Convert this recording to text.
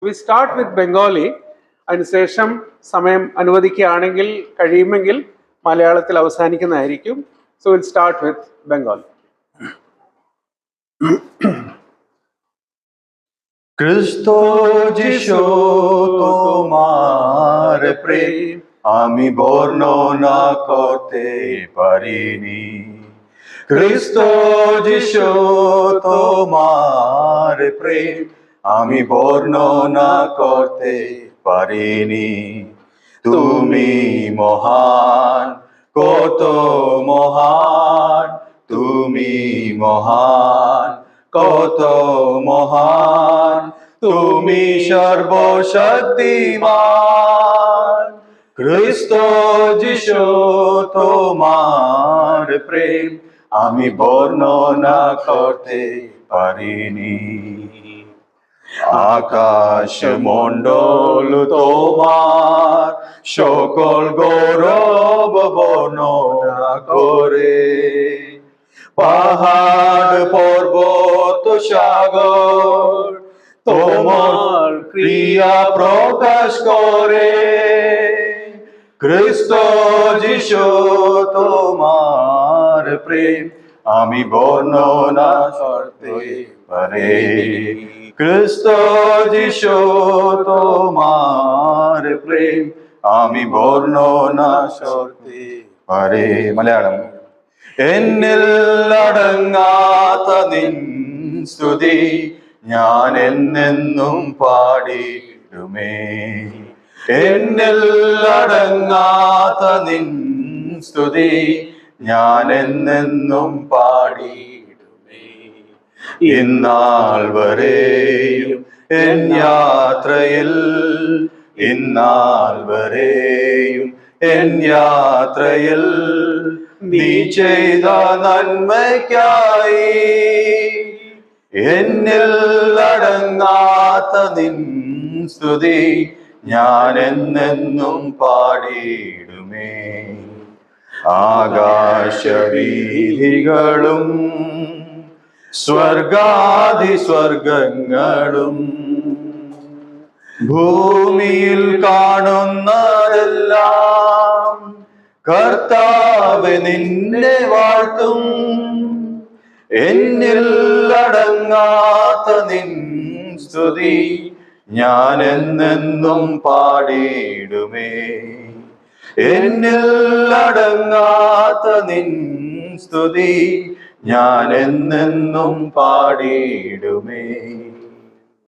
We start with Bengali. അതിനുശേഷം സമയം അനുവദിക്കുകയാണെങ്കിൽ കഴിയുമെങ്കിൽ മലയാളത്തിൽ അവസാനിക്കുന്നതായിരിക്കും. So we'll start with Bengali. Kristo Jisho tomar prem আমি বর্ণনা করতে পারিনি। Kristo Jisho তোমার প্রেম আমি বর্ণনা করতে পারিনি। তুমি মহান, কত মহান, তুমি মহান, কত মহান, তুমি সর্বশক্তিমান। খ্রিস্ট যিশু তোমার প্রেম আমি বর্ণনা করতে পারিনি। আকাশ মণ্ডল তোমার সকল গৌরব বর্ণনা করে, পাহাড় পর্বত সাগর তোমার ক্রিয়া প্রকাশ করে। খ্রিস্ট যিশু তোমার প্রেম আমি বর্ণনা করতে পারি। খ্রিস্ট যিশু তোমার প্রেম আমি বর্ণনা করতে পারি। മലയാളം എന്നിൽ അടങ്ങാത്ത നിൻ സ്തുതി ഞാൻ എന്നെന്നും പാടിടുമേ. എന്നിൽ അടങ്ങാത്ത നിൻ സ്തുതി ഞാൻ എന്നെന്നും പാടിടുമേ. ഇന്നാൾ വരെയും എൻ യാത്രയിൽ, ഇന്നാൾ വരെയും എൻ യാത്രയിൽ നീ ചെയ്ത നന്മയ്ക്കായി എന്നിൽ അടങ്ങാത്ത നിൻ സ്തുതി ഞാൻ എന്നെന്നും പാടിടുമേ. ആകാശവീഥികളും സ്വർഗാധിസ്വർഗങ്ങളും ഭൂമിയിൽ കാണുന്നതെല്ലാം കർത്താവേ നിന്നെ വാഴ്ത്തും. എന്നിൽ അടങ്ങാത്ത നിൻ സ്തുതി ഞാൻ എന്നെന്നും പാടിടുമേ. എന്നിൽ അടങ്ങാത്ത നിൻ സ്തുതി ഞാൻ എന്നെന്നും പാടിടുമേ.